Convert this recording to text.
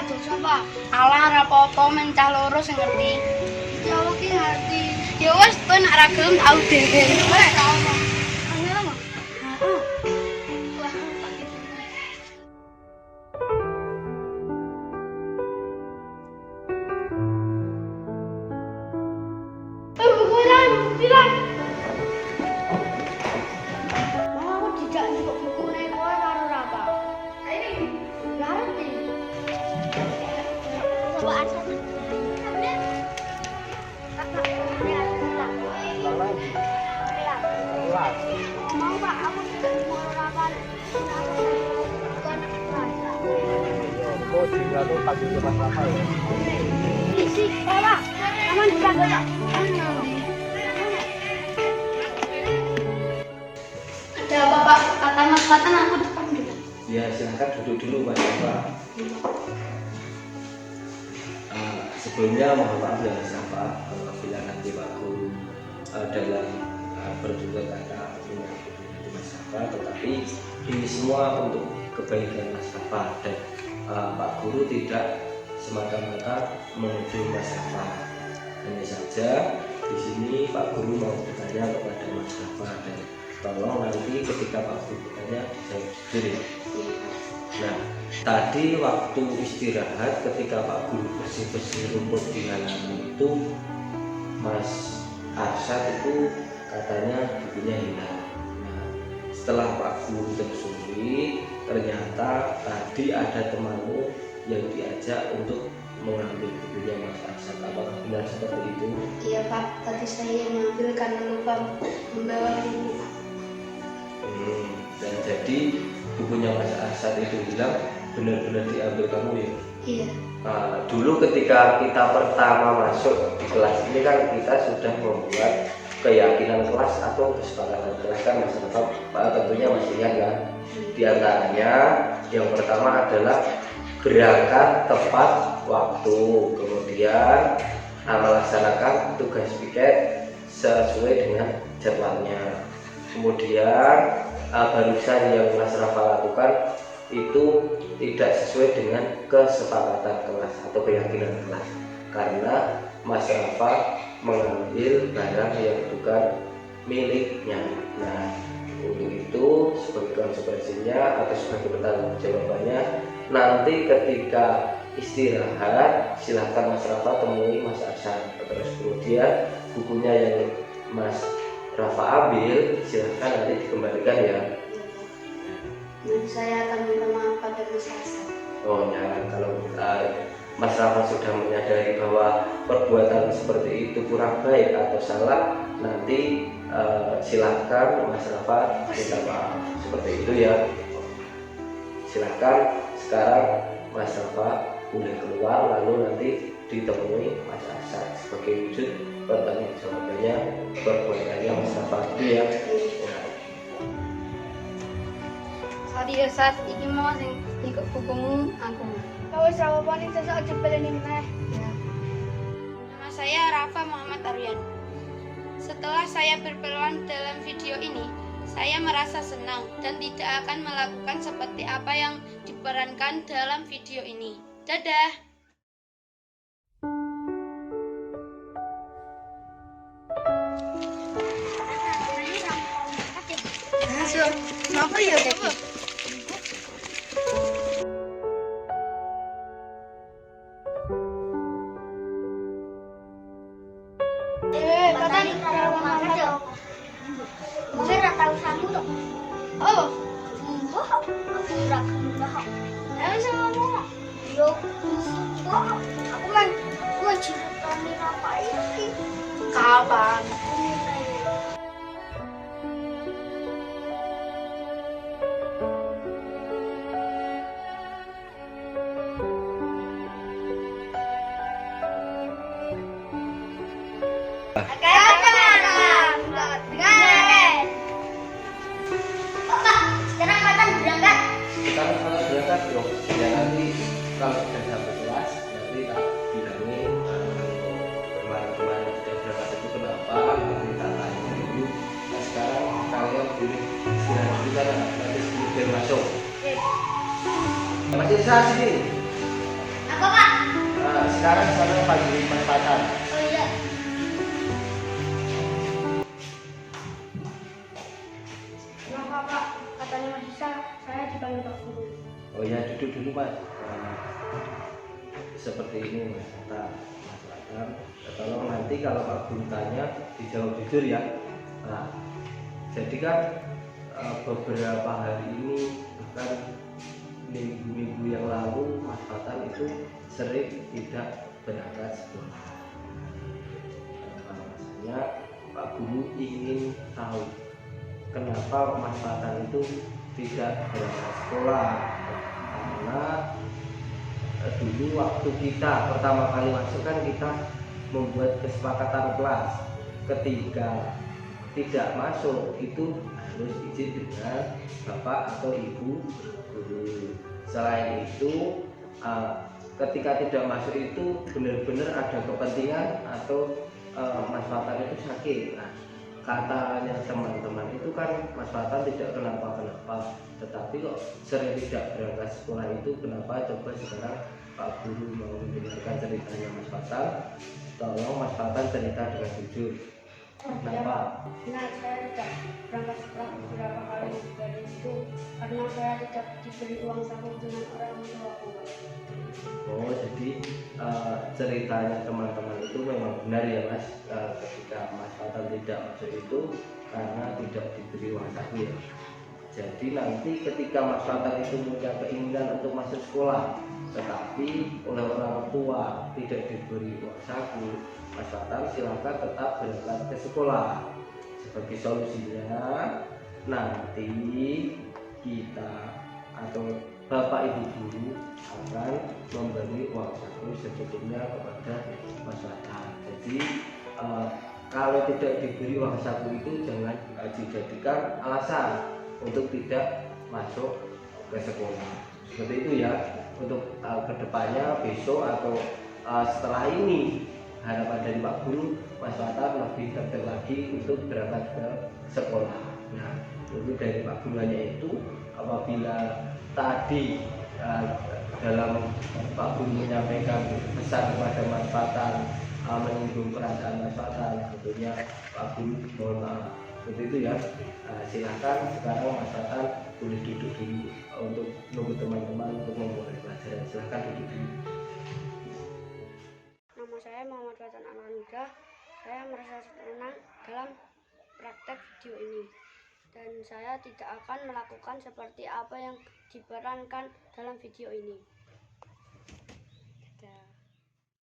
dosa, Pak. Alah ora apa-apa men cah loro sing ngerti. Ya Allah ki ngerti. Ya wis kowe nek ra gelem tau dhewe. Ora tau. Angel mah. Heeh. Wah, tak gitu. Bukulan, bilang. Mau aku dijak njupuk bukune kowe karo Rapa. Ini ngerti. Coba asal. Mau Pak, aku juga mau rapat. Oh, tinggal lu panggil ke Mas Rafa ya. Isi, Pak. Aman dipanggil Pak. Ada apa Pak? Kata Mas Fatan aku depan dulu. Ya, silahkan duduk dulu Mas Rafa. Sebelumnya mohon maaf ya Mas Rafa, apabila nanti Pak Guru dalam bertutur kata menyakiti Mas Rafa, tetapi ini semua untuk kebaikan Mas Rafa dan Pak Guru tidak semata-mata menuju Mas Rafa. Hanya saja di sini Pak Guru mau bertanya kepada Mas Rafa dan tolong nanti ketika Pak Guru bertanya jawab jujur ya. Nah, tadi waktu istirahat ketika Pak Guru bersih-bersih rumput di halaman itu, Mas Arsyad itu katanya bukunya hilang. Nah, setelah Pak Guru telusuri, ternyata tadi ada temanmu yang diajak untuk mengambil bukunya Mas Arsyad. Apakah benar seperti itu? Iya Pak, tadi saya mengambil karena lupa membawa buku. Dan jadi bukunya Mas Arsyad itu hilang benar-benar diambil kamu ya? Iya. Dulu ketika kita pertama masuk di kelas ini kan kita sudah membuat keyakinan kelas atau kesepakatan kelas kan Mas Rafa tentunya masih ingat kan? Di antaranya yang pertama adalah gerakan tepat waktu, kemudian melaksanakan tugas piket sesuai dengan jadwalnya, kemudian barusan yang Mas Rafa lakukan itu tidak sesuai dengan kesepakatan kelas atau keyakinan kelas karena Mas Rafa mengambil barang yang bukan miliknya. Nah, untuk itu sebagai konsekuensinya atau sebagai pertanggungjawabannya nanti ketika istirahat silahkan Mas Rafa temui Mas Arsyad, terus kemudian bukunya yang Mas Rafa ambil silahkan nanti dikembalikan ya. Nanti saya akan minta maaf pada Mas Arsyad. Oh ya, kalau Mas Rafa sudah menyadari bahwa perbuatan seperti itu kurang baik atau salah, nanti silahkan Mas Rafa minta maaf seperti itu ya. Silahkan sekarang Mas Rafa boleh keluar lalu nanti ditemui Mas Arsyad sebagai wujud pertanggungjawabannya perbuatannya Mas Rafa itu ya. Sorry ya Sat, iki mau sing ikut bukumu aku. Kau wis ra apa ning sesuk aja baleni meneh. Ya. Nama saya Rafa Muhammad Aryan. Setelah saya berperan dalam video ini, saya merasa senang dan tidak akan melakukan seperti apa yang diperankan dalam video ini. Dadah. Kenapa ya Kiki? Kata nih kalau mama aja. Mungkin nggak tahu samu tuh. Oh, enggak. Aku nggak kenal. Emang sama kamu? Yo, enggak. Aku main ceritanya apa ini? Kapan? Sekarang kalau berangkat dong, ya nanti kalau sudah sampai kelas nanti tak bilangin kemarin-kemarin sudah berangkat itu kenapa, nanti tak tanya dulu. Nah sekarang kalian boleh istirahat dulu karena nanti sebelum biar masuk. Masih bisa sini. Aku sekarang saya panggil Mas Fatan. Oh iya. Kenapa Pak? Katanya Mas bisa, saya dipanggil Pak Guru. Oh ya, duduk dulu Mas. Seperti ini Mas Fatan. Mas Fatan, tolong nanti kalau Pak Guru tanya dijawab jujur ya. Nah, jadi kan beberapa hari ini bahkan minggu-minggu yang lalu Mas Fatan itu sering tidak berangkat sekolah. Alasannya Pak Guru ingin tahu kenapa Mas Fatan itu tidak berangkat sekolah, karena dulu waktu kita pertama kali masuk kan kita membuat kesepakatan kelas, ketika tidak masuk itu harus izin dengan bapak atau ibu guru. Selain itu ketika tidak masuk itu benar-benar ada kepentingan atau Mas Fatan itu sakit. Nah, katanya teman-teman itu kan Mas Fatan tidak kenapa-kenapa, tetapi kok sering tidak berangkat sekolah itu kenapa? Coba sekarang Pak Guru mau mendengarkan ceritanya Mas Fatan. Tolong Mas Fatan cerita dengan jujur. Kenapa? Nah, saya tidak berangkat sekolah beberapa kali dari itu karena saya tidak diberi uang saku dengan orang tua. Oh, jadi ceritanya teman-teman itu memang benar ya Mas, ketika Mas Fatan tidak masuk itu karena tidak diberi uang saku ya. Jadi nanti ketika Mas Fatan itu punya keinginan untuk masuk sekolah, tetapi oleh orang tua tidak diberi uang saku, Mas Fatan silakan tetap berangkat ke sekolah. Sebagai solusinya nanti kita atau Bapak Ibu guru akan memberi uang saku secukupnya kepada Mas Fatan. Jadi kalau tidak diberi uang saku itu jangan dijadikan alasan untuk tidak masuk ke sekolah. Seperti itu ya. Untuk kedepannya besok atau setelah ini harapan dari Pak Guru, Mas Fatan lebih tertib lagi untuk berangkat ke sekolah. Nah, itu dari Pak Guru hanya itu. Apabila tadi dalam Pak Guru menyampaikan pesan kepada Mas Fatan menyinggung perasaan Mas Fatan, tentunya Pak Guru mohon maaf. Seperti itu ya. Silakan sekarang Mas Fatan boleh duduk dulu untuk menunggu teman-teman untuk memulai pelajaran. Silakan duduk dulu. Nama saya Muhammad Fatan Ananda. Saya merasa senang dalam praktek video ini dan saya tidak akan melakukan seperti apa yang diperankan dalam video ini.